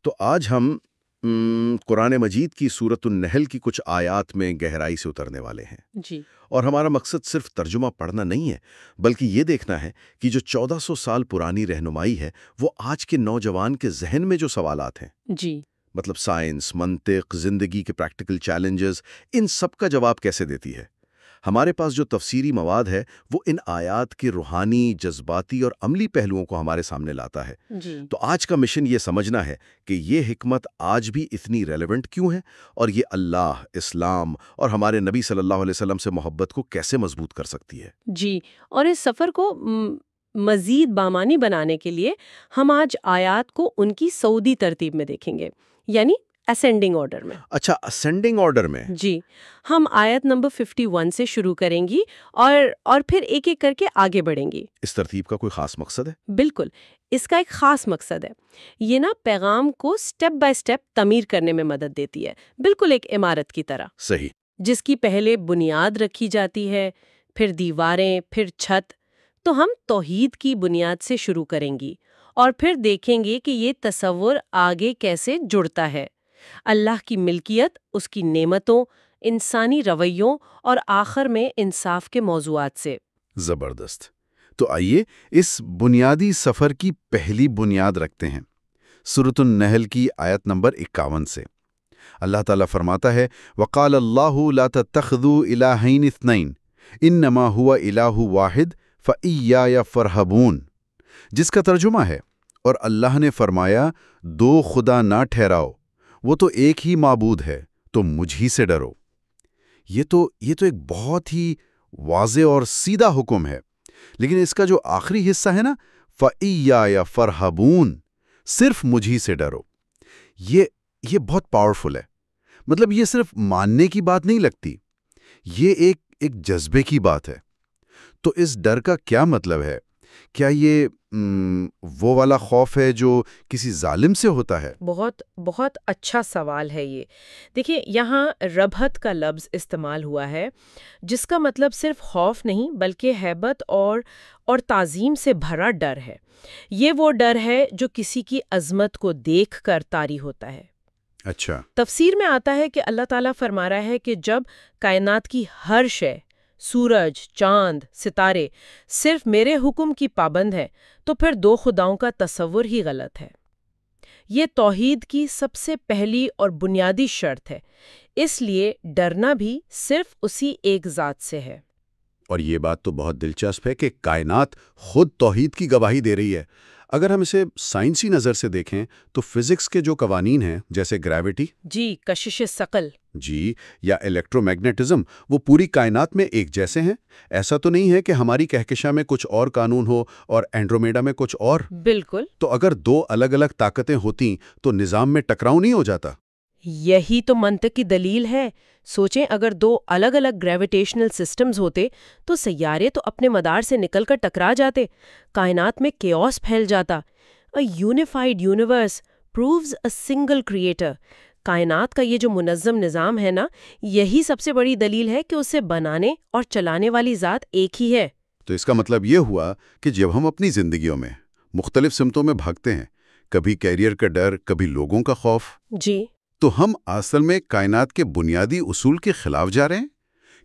تو آج ہم قرآن مجید کی سورۃ النحل کی کچھ آیات میں گہرائی سے اترنے والے ہیں، جی اور ہمارا مقصد صرف ترجمہ پڑھنا نہیں ہے، بلکہ یہ دیکھنا ہے کہ جو 1400 سال پرانی رہنمائی ہے وہ آج کے نوجوان کے ذہن میں جو سوالات ہیں، جی مطلب سائنس، منطق، زندگی کے پریکٹیکل چیلنجز، ان سب کا جواب کیسے دیتی ہے۔ ہمارے پاس جو تفسیری مواد ہے وہ ان آیات کے روحانی، جذباتی اور عملی پہلوؤں کو ہمارے سامنے لاتا ہے۔ جی تو آج کا مشن یہ سمجھنا ہے کہ یہ حکمت آج بھی اتنی ریلیونٹ کیوں ہے، اور یہ اللہ، اسلام اور ہمارے نبی صلی اللہ علیہ وسلم سے محبت کو کیسے مضبوط کر سکتی ہے۔ جی اور اس سفر کو مزید بامانی بنانے کے لیے ہم آج آیات کو ان کی سعودی ترتیب میں دیکھیں گے، یعنی اسینڈنگ آرڈر میں۔ اچھا، اسینڈنگ آرڈر میں۔ جی ہم آیت نمبر 51 سے شروع کریں گی اور پھر ایک ایک کر کے آگے بڑھیں گی۔ اس ترتیب کا کوئی خاص مقصد ہے؟ بالکل، اس کا ایک خاص مقصد ہے۔ یہ پیغام کو سٹیپ بائی سٹیپ تعمیر کرنے میں مدد دیتی ہے، بالکل ایک عمارت کی طرح، صحیح۔ جس کی پہلے بنیاد رکھی جاتی ہے، پھر دیواریں، پھر چھت۔ تو ہم توحید کی بنیاد سے شروع کریں گی اور پھر دیکھیں گے کہ یہ تصور آگے کیسے جڑتا ہے، اللہ کی ملکیت، اس کی نعمتوں، انسانی رویوں اور آخر میں انصاف کے موضوعات سے۔ زبردست۔ تو آئیے اس بنیادی سفر کی پہلی بنیاد رکھتے ہیں، سورۃ النحل کی آیت نمبر 51 سے۔ اللہ تعالیٰ فرماتا ہے وَقَالَ اللَّهُ لَا تَتَّخِذُوا إِلَٰهَيْنِ اثْنَيْنِ إِنَّمَا هُوَ إِلَٰهٌ وَاحِدٌ فَإِيَّايَ فَارْهَبُونِ، جس کا ترجمہ ہے، اور اللہ نے فرمایا دو خدا نہ ٹھہراؤ، وہ تو ایک ہی معبود ہے، تو مجھ ہی سے ڈرو۔ یہ تو ایک بہت ہی واضح اور سیدھا حکم ہے، لیکن اس کا جو آخری حصہ ہے نا، فَإِيَّايَ فَارْهَبُونِ، صرف مجھ ہی سے ڈرو، یہ بہت پاورفل ہے۔ مطلب یہ صرف ماننے کی بات نہیں لگتی، یہ ایک جذبے کی بات ہے۔ تو اس ڈر کا کیا مطلب ہے؟ کیا یہ وہ والا خوف ہے جو کسی ظالم سے ہوتا ہے؟ بہت بہت اچھا سوال ہے یہ۔ دیکھیے، یہاں ربہت کا لفظ استعمال ہوا ہے، جس کا مطلب صرف خوف نہیں بلکہ ہیبت اور تعظیم سے بھرا ڈر ہے۔ یہ وہ ڈر ہے جو کسی کی عظمت کو دیکھ کر طاری ہوتا ہے۔ اچھا۔ تفسیر میں آتا ہے کہ اللہ تعالیٰ فرما رہا ہے کہ جب کائنات کی ہر شے، سورج، چاند، ستارے، صرف میرے حکم کی پابند ہے، تو پھر دو خداؤں کا تصور ہی غلط ہے۔ یہ توحید کی سب سے پہلی اور بنیادی شرط ہے، اس لیے ڈرنا بھی صرف اسی ایک ذات سے ہے۔ اور یہ بات تو بہت دلچسپ ہے کہ کائنات خود توحید کی گواہی دے رہی ہے۔ اگر ہم اسے سائنسی نظر سے دیکھیں تو فزکس کے جو قوانین ہیں، جیسے گریوٹی، جی، کشش ثقل، جی، یا الیکٹرو میگنیٹزم، وہ پوری کائنات میں ایک جیسے ہیں۔ ایسا تو نہیں ہے کہ ہماری کہکشاں میں کچھ اور قانون ہو اور اینڈرومیڈا میں کچھ اور۔ بالکل۔ تو اگر دو الگ الگ طاقتیں ہوتیں تو نظام میں ٹکراؤ نہیں ہو جاتا؟ یہی تو منطق کی دلیل ہے۔ سوچیں، اگر دو الگ الگ گریویٹیشنل سسٹمز ہوتے تو سیارے تو اپنے مدار سے نکل کر ٹکرا جاتے، کائنات میں کیوس پھیل جاتا۔ A unified universe proves a single creator۔ کائنات کا یہ جو منظم نظام ہے نا، یہی سب سے بڑی دلیل ہے کہ اسے بنانے اور چلانے والی ذات ایک ہی ہے۔ تو اس کا مطلب یہ ہوا کہ جب ہم اپنی زندگیوں میں مختلف سمتوں میں بھاگتے ہیں، کبھی کیریئر کا ڈر، کبھی لوگوں کا خوف، جی، تو ہم اصل میں کائنات کے بنیادی اصول کے خلاف جا رہے ہیں؟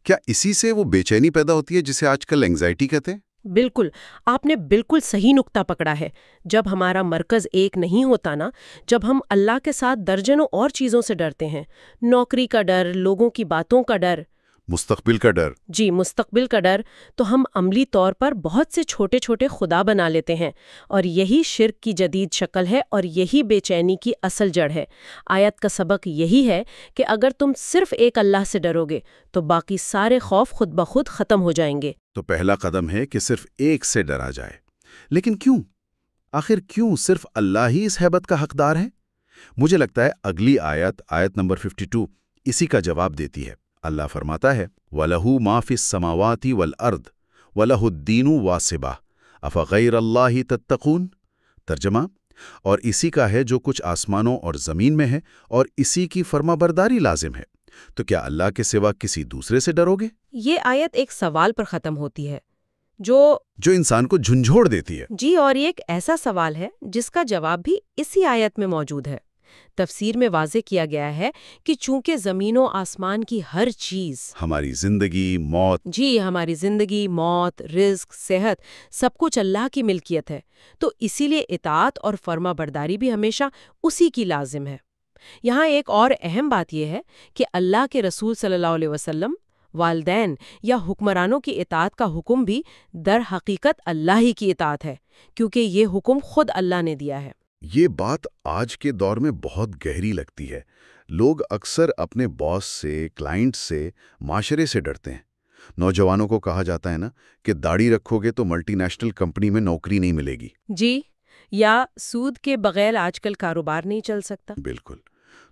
کیا اسی سے وہ بے چینی پیدا ہوتی ہے جسے آج کل اینگزائٹی کہتے ہیں؟ بالکل، آپ نے بالکل صحیح نقطہ پکڑا ہے۔ جب ہمارا مرکز ایک نہیں ہوتا نا، جب ہم اللہ کے ساتھ درجنوں اور چیزوں سے ڈرتے ہیں، نوکری کا ڈر، لوگوں کی باتوں کا ڈر، مستقبل کا ڈر، جی، مستقبل کا ڈر، تو ہم عملی طور پر بہت سے چھوٹے چھوٹے خدا بنا لیتے ہیں، اور یہی شرک کی جدید شکل ہے اور یہی بے چینی کی اصل جڑ ہے۔ آیت کا سبق یہی ہے کہ اگر تم صرف ایک اللہ سے ڈرو گے تو باقی سارے خوف خود بخود ختم ہو جائیں گے۔ تو پہلا قدم ہے کہ صرف ایک سے ڈرا جائے۔ لیکن کیوں؟ آخر کیوں صرف اللہ ہی اس ہیبت کا حقدار ہے؟ مجھے لگتا ہے اگلی آیت نمبر 52 اسی کا جواب دیتی ہے۔ اللہ فرماتا ہے وَلَهُ مَا فِي السَّمَاوَاتِ وَالْأَرْضِ وَلَهُ الدِّينُ وَاصِبًا أَفَغَيْرَ اللَّهِ تَتَّقُونَ۔ ترجمہ، اور اسی کا ہے جو کچھ آسمانوں اور زمین میں ہے، اور اسی کی فرما برداری لازم ہے، تو کیا اللہ کے سوا کسی دوسرے سے ڈرو گے؟ یہ آیت ایک سوال پر ختم ہوتی ہے جو انسان کو جھنجھوڑ دیتی ہے۔ جی، اور یہ ایک ایسا سوال ہے جس کا جواب بھی اسی آیت میں موجود ہے۔ تفسیر میں واضح کیا گیا ہے کہ چونکہ زمین و آسمان کی ہر چیز، ہماری زندگی، موت، ہماری زندگی، موت، رزق، صحت، سب کچھ اللہ کی ملکیت ہے، تو اسی لیے اطاعت اور فرما برداری بھی ہمیشہ اسی کی لازم ہے۔ یہاں ایک اور اہم بات یہ ہے کہ اللہ کے رسول صلی اللہ علیہ وسلم، والدین یا حکمرانوں کی اطاعت کا حکم بھی در حقیقت اللہ ہی کی اطاعت ہے، کیونکہ یہ حکم خود اللہ نے دیا ہے۔ یہ بات آج کے دور میں بہت گہری لگتی ہے۔ لوگ اکثر اپنے باس سے، کلائنٹ سے، معاشرے سے ڈرتے ہیں۔ نوجوانوں کو کہا جاتا ہے نا کہ داڑھی رکھو گے تو ملٹی نیشنل کمپنی میں نوکری نہیں ملے گی۔ یا سود کے بغیر آج کل کاروبار نہیں چل سکتا۔ بالکل۔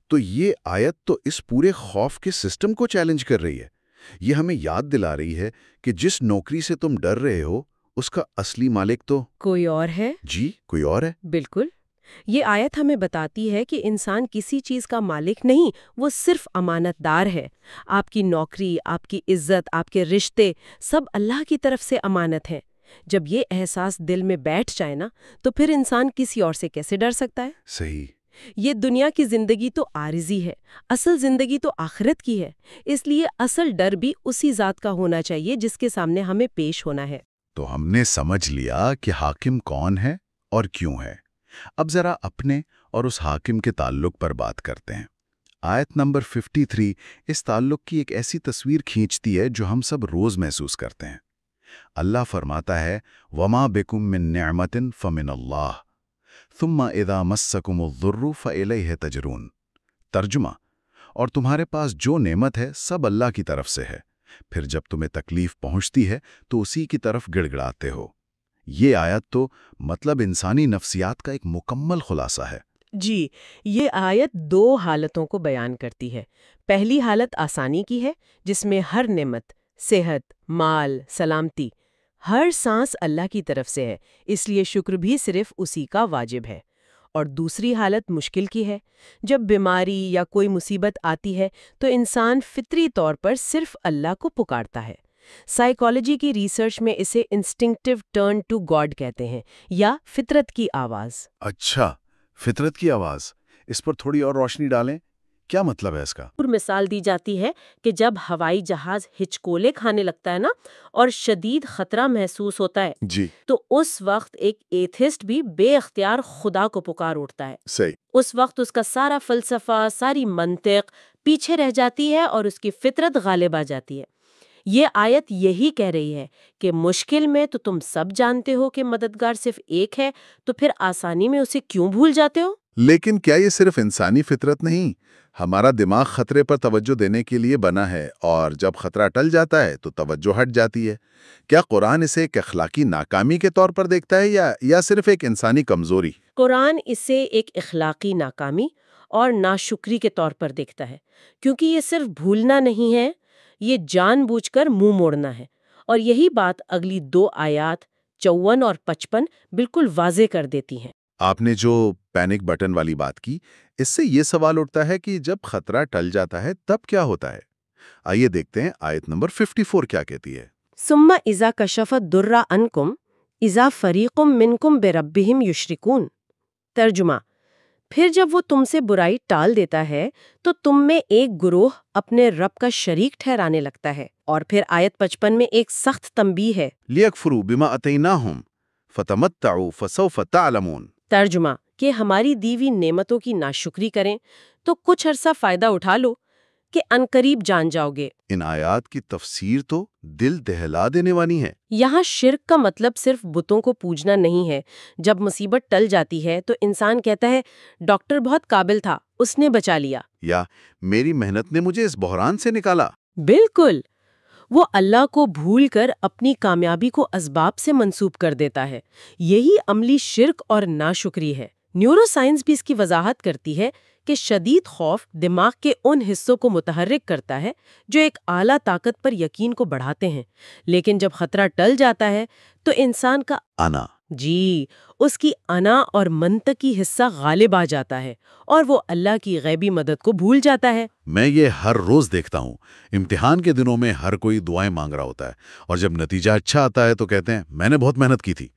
تو یہ آیت تو اس پورے خوف کے سسٹم کو چیلنج کر رہی ہے۔ یہ ہمیں یاد دلا رہی ہے کہ جس نوکری سے تم ڈر رہے ہو اس کا اصلی مالک تو کوئی اور ہے۔ کوئی اور ہے۔ بالکل۔ یہ آیت ہمیں بتاتی ہے کہ انسان کسی چیز کا مالک نہیں، وہ صرف امانت دار ہے۔ آپ کی نوکری، آپ کی عزت، آپ کے رشتے، سب اللہ کی طرف سے امانت ہیں۔ جب یہ احساس دل میں بیٹھ جائے نا، تو پھر انسان کسی اور سے کیسے ڈر سکتا ہے؟ صحیح۔ یہ دنیا کی زندگی تو عارضی ہے، اصل زندگی تو آخرت کی ہے۔ اس لیے اصل ڈر بھی اسی ذات کا ہونا چاہیے جس کے سامنے ہمیں پیش ہونا ہے۔ تو ہم نے سمجھ لیا کہ حاکم کون ہے اور کیوں ہے۔ اب ذرا اپنے اور اس حاکم کے تعلق پر بات کرتے ہیں۔ آیت نمبر 53 اس تعلق کی ایک ایسی تصویر کھینچتی ہے جو ہم سب روز محسوس کرتے ہیں۔ اللہ فرماتا ہے وَمَا بِكُم مِّن نِّعْمَةٍ فَمِنَ اللَّهِ ثُمَّ إِذَا مَسَّكُمُ الضُّرُّ فَإِلَيْهِ تَجْرُونَ۔ ترجمہ، اور تمہارے پاس جو نعمت ہے سب اللہ کی طرف سے ہے، پھر جب تمہیں تکلیف پہنچتی ہے تو اسی کی طرف گڑ گڑاتے ہو۔ یہ آیت تو مطلب انسانی نفسیات کا ایک مکمل خلاصہ ہے۔ یہ آیت دو حالتوں کو بیان کرتی ہے۔ پہلی حالت آسانی کی ہے، جس میں ہر نعمت، صحت، مال، سلامتی، ہر سانس اللہ کی طرف سے ہے، اس لیے شکر بھی صرف اسی کا واجب ہے۔ اور دوسری حالت مشکل کی ہے، جب بیماری یا کوئی مصیبت آتی ہے تو انسان فطری طور پر صرف اللہ کو پکارتا ہے۔ سائیکالوجی کی ریسرچ میں اسے انسٹنکٹیو ٹرن ٹو گاڈ کہتے ہیں، یا فطرت کی آواز۔ اچھا، فطرت کی آواز، اس پر تھوڑی اور روشنی ڈالیں، کیا مطلب ہے اس کا؟ اور مثال دی جاتی ہے کہ جب ہوائی جہاز ہچکولے کھانے لگتا ہے نا اور شدید خطرہ محسوس ہوتا ہے، تو اس وقت ایک ایتھسٹ بھی بے اختیار خدا کو پکار اٹھتا ہے۔ صحیح۔ اس وقت اس کا سارا فلسفہ، ساری منطق پیچھے رہ جاتی ہے اور اس کی فطرت غالب آ جاتی ہے۔ یہ آیت یہی کہہ رہی ہے کہ مشکل میں تو تم سب جانتے ہو کہ مددگار صرف ایک ہے، تو پھر آسانی میں اسے کیوں بھول جاتے ہو؟ لیکن کیا یہ صرف انسانی فطرت نہیں؟ ہمارا دماغ خطرے پر توجہ دینے کے لیے بنا ہے، اور جب خطرہ ٹل جاتا ہے تو توجہ ہٹ جاتی ہے۔ کیا قرآن اسے ایک اخلاقی ناکامی کے طور پر دیکھتا ہے یا صرف ایک انسانی کمزوری؟ قرآن اسے ایک اخلاقی ناکامی اور ناشکری کے طور پر دیکھتا ہے، کیونکہ یہ صرف بھولنا نہیں ہے، یہ جان بوجھ کر منہ موڑنا ہے۔ اور یہی بات اگلی دو آیات 54 اور 55 بالکل واضح کر دیتی ہیں۔ آپ نے جو پینک بٹن والی بات کی، اس سے یہ سوال اٹھتا ہے کہ جب خطرہ ٹل جاتا ہے تب کیا ہوتا ہے؟ آئیے دیکھتے ہیں آیت نمبر 54 کیا کہتی ہے۔ ثم اذا کشف الضر عنکم اذا فریق منکم بربہم یشرکون۔ ترجمہ، پھر جب وہ تم سے برائی ٹال دیتا ہے تو تم میں ایک گروہ اپنے رب کا شریک ٹھہرانے لگتا ہے۔ اور پھر آیت 55 میں ایک سخت تنبیہ ہے، لیکفروا بما اتیناہم فتمتعوا فسوف تعلمون۔ ترجمہ، کہ ہماری دیوی نعمتوں کی ناشکری کریں تو کچھ عرصہ فائدہ اٹھا لو کہ عنقریب جان جاؤ گے۔ ان آیات کی تفسیر تو دل دہلا دینے والی ہے۔ یہاں شرک کا مطلب صرف بتوں کو پوجنا نہیں ہے۔ جب مصیبت ٹل جاتی ہے تو انسان کہتا ہے ڈاکٹر بہت قابل تھا، اس نے بچا لیا، یا میری محنت نے مجھے اس بحران سے نکالا۔ بالکل، وہ اللہ کو بھول کر اپنی کامیابی کو اسباب سے منسوب کر دیتا ہے۔ یہی عملی شرک اور ناشکری ہے۔ نیورو سائنس بھی اس کی وضاحت کرتی ہے کہ شدید خوف دماغ کے ان حصوں کو متحرک کرتا ہے جو ایک اعلیٰ طاقت پر یقین کو بڑھاتے ہیں، لیکن جب خطرہ ٹل جاتا ہے تو انسان کا انا، اس کی انا اور منطقی حصہ غالب آ جاتا ہے اور وہ اللہ کی غیبی مدد کو بھول جاتا ہے۔ میں یہ ہر روز دیکھتا ہوں۔ امتحان کے دنوں میں ہر کوئی دعائیں مانگ رہا ہوتا ہے، اور جب نتیجہ اچھا آتا ہے تو کہتے ہیں میں نے بہت محنت کی تھی۔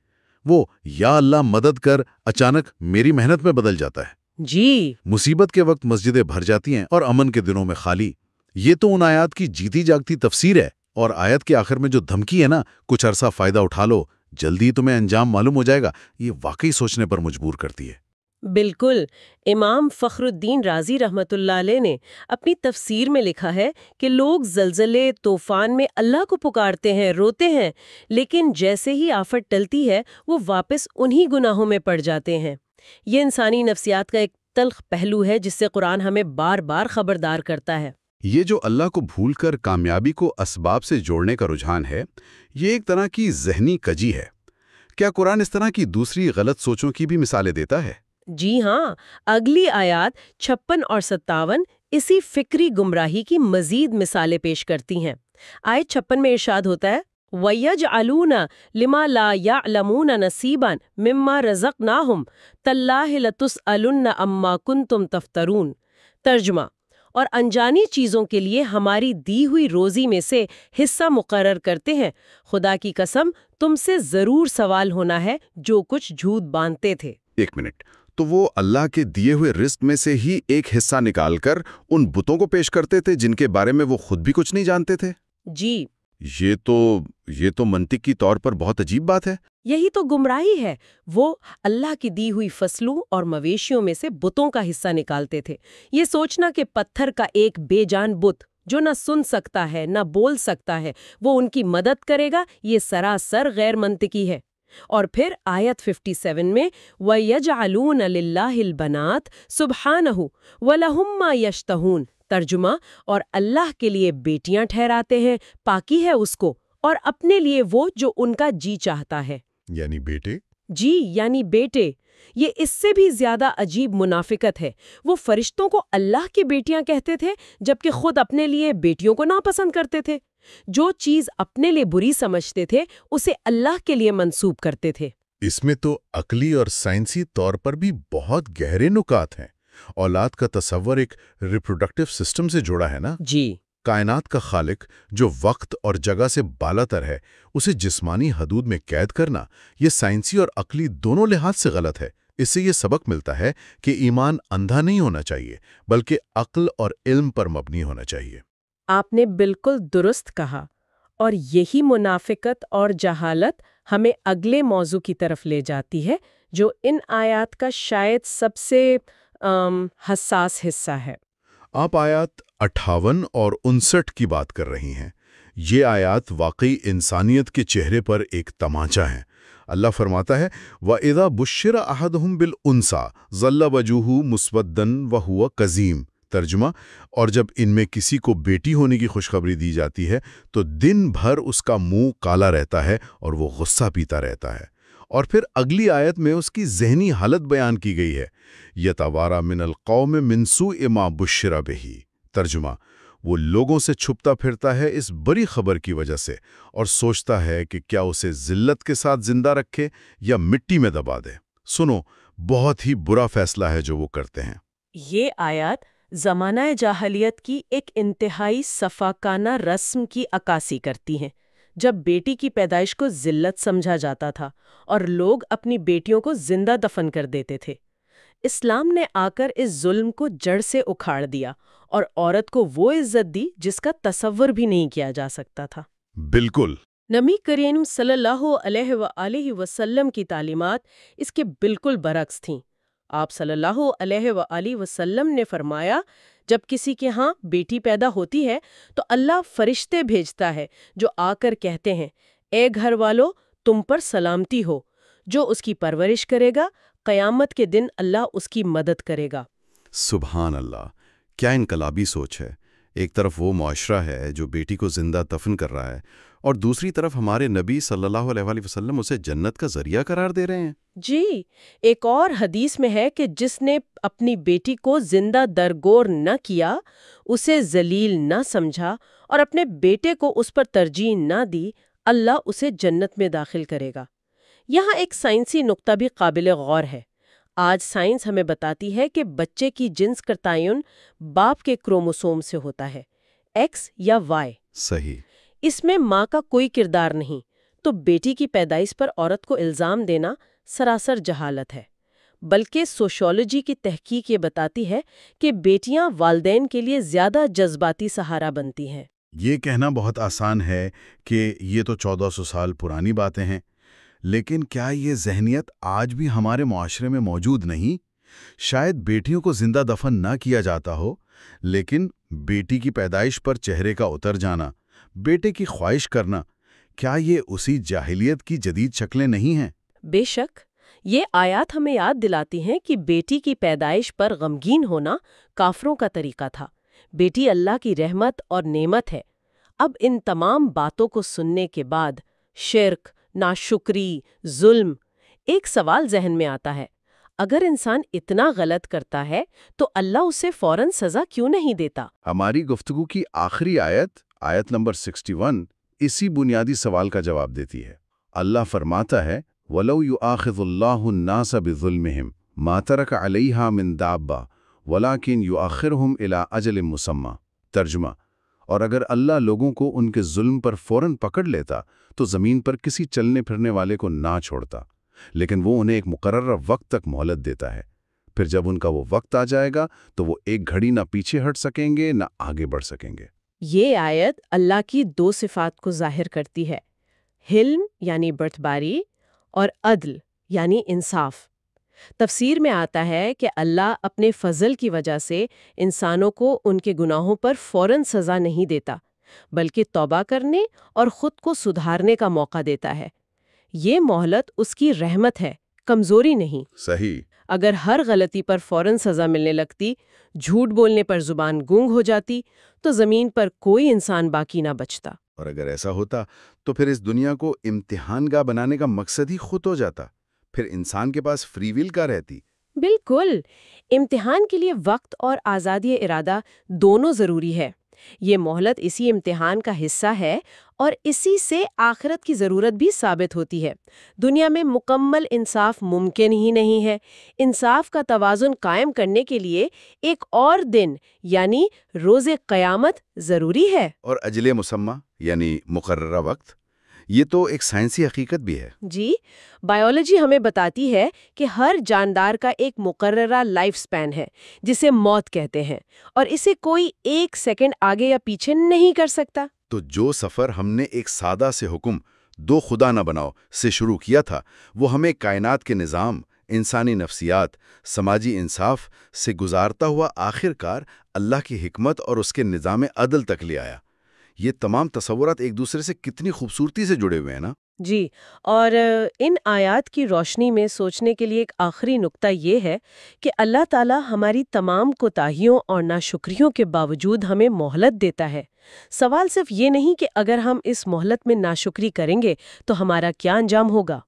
وہ یا اللہ مدد کر اچانک میری محنت میں بدل جاتا ہے۔ جی مصیبت کے وقت مسجدیں بھر جاتی ہیں اور امن کے دنوں میں خالی۔ یہ تو ان آیات کی جیتی جاگتی تفسیر ہے۔ اور آیت کے آخر میں جو دھمکی ہے نا، کچھ عرصہ فائدہ اٹھا لو، جلدی تمہیں انجام معلوم ہو جائے گا، یہ واقعی سوچنے پر مجبور کرتی ہے۔ بالکل۔ امام فخر الدین رازی رحمت اللہ علیہ نے اپنی تفسیر میں لکھا ہے کہ لوگ زلزلے طوفان میں اللہ کو پکارتے ہیں، روتے ہیں، لیکن جیسے ہی آفت ٹلتی ہے وہ واپس انہی گناہوں میں پڑ جاتے ہیں۔ یہ انسانی نفسیات کا ایک تلخ پہلو ہے جس سے قرآن ہمیں بار بار خبردار کرتا ہے۔ یہ جو اللہ کو بھول کر کامیابی کو اسباب سے جوڑنے کا رجحان ہے، یہ ایک طرح کی ذہنی کجی ہے۔ کیا قرآن اس طرح کی دوسری غلط سوچوں کی بھی مثالیں دیتا ہے؟ جی ہاں، اگلی آیات 56 اور 57 اسی فکری گمراہی کی مزید مثالیں پیش کرتی ہیں۔ آیت 56 میں ارشاد ہوتا ہے وَيَجْعَلُونَ لِمَا لَا يَعْلَمُونَ نَصِيبًا مِمَّا رَزَقْنَاهُمْ تَاللَّهِ لَتُسْأَلُنَّ عَمَّا كُنتُمْ تَفْتَرُونَ۔ ترجمہ، اور انجانی چیزوں کے لیے ہماری دی ہوئی روزی میں سے حصہ مقرر کرتے ہیں، خدا کی قسم تم سے ضرور سوال ہونا ہے جو کچھ جھوٹ باندھتے تھے۔ ایک منٹ، تو وہ اللہ کے دیے ہوئے رزق میں سے ہی ایک حصہ نکال کر ان بتوں کو پیش کرتے تھے جن کے بارے میں وہ خود بھی کچھ نہیں جانتے تھے؟ جی، یہ تو منطقی طور پر بہت عجیب بات ہے۔ یہی تو گمراہی ہے۔ وہ اللہ کی دی ہوئی فصلوں اور مویشیوں میں سے بتوں کا حصہ نکالتے تھے۔ یہ سوچنا کہ پتھر کا ایک بے جان بت جو نہ سن سکتا ہے نہ بول سکتا ہے وہ ان کی مدد کرے گا، یہ سراسر غیر منطقی ہے۔ اور پھر آیت 57 میں وَيَجْعَلُونَ لِلَّهِ الْبَنَاتِ سُبْحَانَهُ وَلَهُم مَّا يَشْتَهُونَ۔ ترجمہ، اور اللہ کے لیے بیٹیاں ٹھہراتے ہیں، پاکی ہے اس کو، اور اپنے لیے وہ جو ان کا جی چاہتا ہے۔ یعنی بیٹے؟ جی، یعنی بیٹے۔ یہ اس سے بھی زیادہ عجیب منافقت ہے۔ وہ فرشتوں کو اللہ کی بیٹیاں کہتے تھے جبکہ خود اپنے لیے بیٹیوں کو ناپسند کرتے تھے۔ جو چیز اپنے لیے بری سمجھتے تھے اسے اللہ کے لیے منسوب کرتے تھے۔ اس میں تو عقلی اور سائنسی طور پر بھی بہت گہرے نکات ہیں۔ اولاد کا تصور ایک ریپروڈکٹیو سسٹم سے جوڑا ہے نا؟ جی، کائنات کا خالق جو وقت اور جگہ سے بالا تر ہے، اسے جسمانی حدود میں قید کرنا، یہ سائنسی اور عقلی دونوں لحاظ سے غلط ہے۔ اس سے یہ سبق ملتا ہے کہ ایمان اندھا نہیں ہونا چاہیے بلکہ عقل اور علم پر مبنی ہونا چاہیے۔ آپ نے بالکل درست کہا، اور یہی منافقت اور جہالت ہمیں اگلے موضوع کی طرف لے جاتی ہے جو ان آیات کا شاید سب سے حساس حصہ ہے۔ آپ آیات 58 اور 59 کی بات کر رہی ہیں۔ یہ آیات واقعی انسانیت کے چہرے پر ایک تمانچہ ہیں۔ اللہ فرماتا ہے وَإِذَا بُشِّرَ أَحَدُهُم بِالْأُنثَىٰ ظَلَّ وَجْهُهُ مُسْوَدًّا وَهُوَ كَظِيمٌ۔ ترجمہ، اور جب ان میں کسی کو بیٹی ہونے کی خوشخبری دی جاتی ہے تو دن بھر اس کا منہ کالا رہتا ہے اور وہ غصہ پیتا رہتا ہے۔ اور پھر اگلی آیت میں اس کی ذہنی حالت بیان کی گئی ہے یَتَوَارَىٰ مِنَ الْقَوْمِ مِنْ سُوءِ مَا بُشِّرَ بِهِ۔ ترجمہ، وہ لوگوں سے چھپتا پھرتا ہے اس بری خبر کی وجہ سے اور سوچتا ہے کہ کیا اسے ذلت کے ساتھ زندہ رکھے یا مٹی میں دبا دے۔ سنو، بہت ہی برا فیصلہ ہے جو وہ کرتے ہیں۔ یہ آیات زمانہ جاہلیت کی ایک انتہائی صفاکانہ رسم کی عکاسی کرتی ہیں، جب بیٹی کی پیدائش کو ذلت سمجھا جاتا تھا اور لوگ اپنی بیٹیوں کو زندہ دفن کر دیتے تھے۔ اسلام نے آ کر اس ظلم کو جڑ سے اکھاڑ دیا اور عورت کو وہ عزت دی جس کا تصور بھی نہیں کیا جا سکتا تھا۔ بالکل۔ نبی کریم صلی اللہ علیہ وآلہ وسلم کی تعلیمات اس کے بالکل برعکس تھیں۔ آپ صلی اللہ علیہ وآلہ وسلم نے فرمایا، جب کسی کے ہاں بیٹی پیدا ہوتی ہے تو اللہ فرشتے بھیجتا ہے جو آ کر کہتے ہیں، اے گھر والو، تم پر سلامتی ہو۔ جو اس کی پرورش کرے گا، قیامت کے دن اللہ اس کی مدد کرے گا۔ سبحان اللہ، کیا انقلابی سوچ ہے۔ ایک طرف وہ معاشرہ ہے جو بیٹی کو زندہ دفن کر رہا ہے اور دوسری طرف ہمارے نبی صلی اللہ علیہ وآلہ وسلم اسے جنت کا ذریعہ قرار دے رہے ہیں۔ جی، ایک اور حدیث میں ہے کہ جس نے اپنی بیٹی کو زندہ درگور نہ کیا، اسے ذلیل نہ سمجھا اور اپنے بیٹے کو اس پر ترجیح نہ دی، اللہ اسے جنت میں داخل کرے گا۔ یہاں ایک سائنسی نقطہ بھی قابل غور ہے۔ آج سائنس ہمیں بتاتی ہے کہ بچے کی جنس کا تعین باپ کے کروموسوم سے ہوتا ہے، ایکس یا وائی۔ صحیح۔ اس میں ماں کا کوئی کردار نہیں، تو بیٹی کی پیدائش پر عورت کو الزام دینا سراسر جہالت ہے۔ بلکہ سوشیولوجی کی تحقیق یہ بتاتی ہے کہ بیٹیاں والدین کے لیے زیادہ جذباتی سہارا بنتی ہیں۔ یہ کہنا بہت آسان ہے کہ یہ تو 1400 سال پرانی باتیں ہیں، لیکن کیا یہ ذہنیت آج بھی ہمارے معاشرے میں موجود نہیں؟ شاید بیٹیوں کو زندہ دفن نہ کیا جاتا ہو، لیکن بیٹی کی پیدائش پر چہرے کا اتر جانا، بیٹے کی خواہش کرنا، کیا یہ اسی جاہلیت کی جدید شکلیں نہیں ہیں؟ بے شک، یہ آیات ہمیں یاد دلاتی ہیں کہ بیٹی کی پیدائش پر غمگین ہونا کافروں کا طریقہ تھا۔ بیٹی اللہ کی رحمت اور نعمت ہے۔ اب ان تمام باتوں کو سننے کے بعد شرک، ناشکری، ظلم، ایک سوال ذہن میں آتا ہے، اگر انسان اتنا غلط کرتا ہے تو اللہ اسے فوراً سزا کیوں نہیں دیتا؟ ہماری گفتگو کی آخری آیت نمبر 61 اسی بنیادی سوال کا جواب دیتی ہے۔ اللہ فرماتا ہے وَلَوْ يُؤَاخِذُ اللَّهُ النَّاسَ بِظُلْمِهِمْ مَا تَرَكَ عَلَيْهَا مِن دَابَّةٍ وَلَكِنْ يُؤَخِّرُهُمْ إِلَىٰ أَجَلٍ مُّسَمًّى۔ ترجمہ، اور اگر اللہ لوگوں کو ان کے ظلم پر فوراً پکڑ لیتا تو زمین پر کسی چلنے پھرنے والے کو نہ چھوڑتا، لیکن وہ انہیں ایک مقررہ وقت تک مہلت دیتا ہے۔ پھر جب ان کا وہ وقت آ جائے گا تو وہ ایک گھڑی نہ پیچھے ہٹ سکیں گے نہ آگے بڑھ سکیں گے۔ یہ آیت اللہ کی دو صفات کو ظاہر کرتی ہے، حلم یعنی بردباری اور عدل یعنی انصاف۔ تفسیر میں آتا ہے کہ اللہ اپنے فضل کی وجہ سے انسانوں کو ان کے گناہوں پر فوراً سزا نہیں دیتا، بلکہ توبہ کرنے اور خود کو سدھارنے کا موقع دیتا ہے۔ یہ مہلت اس کی رحمت ہے، کمزوری نہیں۔ صحیح۔ اگر ہر غلطی پر فوراً سزا ملنے لگتی، جھوٹ بولنے پر زبان گونگ ہو جاتی، تو زمین پر کوئی انسان باقی نہ بچتا۔ اور اگر ایسا ہوتا تو پھر اس دنیا کو امتحان گاہ بنانے کا مقصد ہی خود ہو جاتا، پھر انسان کے پاس فری ویل کا رہتی۔ بالکل، امتحان کے لیے وقت اور آزادی ارادہ دونوں ضروری ہے۔ یہ مہلت اسی امتحان کا حصہ ہے اور اسی سے آخرت کی ضرورت بھی ثابت ہوتی ہے۔ دنیا میں مکمل انصاف ممکن ہی نہیں ہے۔ انصاف کا توازن قائم کرنے کے لیے ایک اور دن یعنی روز قیامت ضروری ہے۔ اور اجل مسمہ یعنی مقررہ وقت، یہ تو ایک سائنسی حقیقت بھی ہے۔ جی، بائیولوجی ہمیں بتاتی ہے کہ ہر جاندار کا ایک مقررہ لائف سپین ہے جسے موت کہتے ہیں، اور اسے کوئی ایک سیکنڈ آگے یا پیچھے نہیں کر سکتا۔ تو جو سفر ہم نے ایک سادہ سے حکم دو خدا نہ بناؤ سے شروع کیا تھا، وہ ہمیں کائنات کے نظام، انسانی نفسیات، سماجی انصاف سے گزارتا ہوا آخر کار اللہ کی حکمت اور اس کے نظام عدل تک لے آیا۔ یہ تمام تصورات ایک دوسرے سے کتنی خوبصورتی سے جڑے ہوئے ہیں نا؟ جی، اور ان آیات کی روشنی میں سوچنے کے لیے ایک آخری نقطہ یہ ہے کہ اللہ تعالیٰ ہماری تمام کوتاہیوں اور ناشکریوں کے باوجود ہمیں مہلت دیتا ہے۔ سوال صرف یہ نہیں کہ اگر ہم اس مہلت میں ناشکری کریں گے تو ہمارا کیا انجام ہوگا،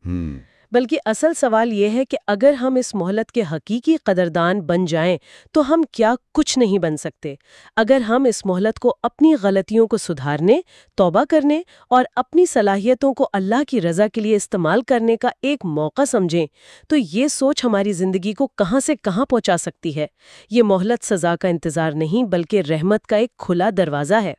بلکہ اصل سوال یہ ہے کہ اگر ہم اس مہلت کے حقیقی قدردان بن جائیں تو ہم کیا کچھ نہیں بن سکتے۔ اگر ہم اس مہلت کو اپنی غلطیوں کو سدھارنے، توبہ کرنے اور اپنی صلاحیتوں کو اللہ کی رضا کے لیے استعمال کرنے کا ایک موقع سمجھیں تو یہ سوچ ہماری زندگی کو کہاں سے کہاں پہنچا سکتی ہے۔ یہ مہلت سزا کا انتظار نہیں بلکہ رحمت کا ایک کھلا دروازہ ہے۔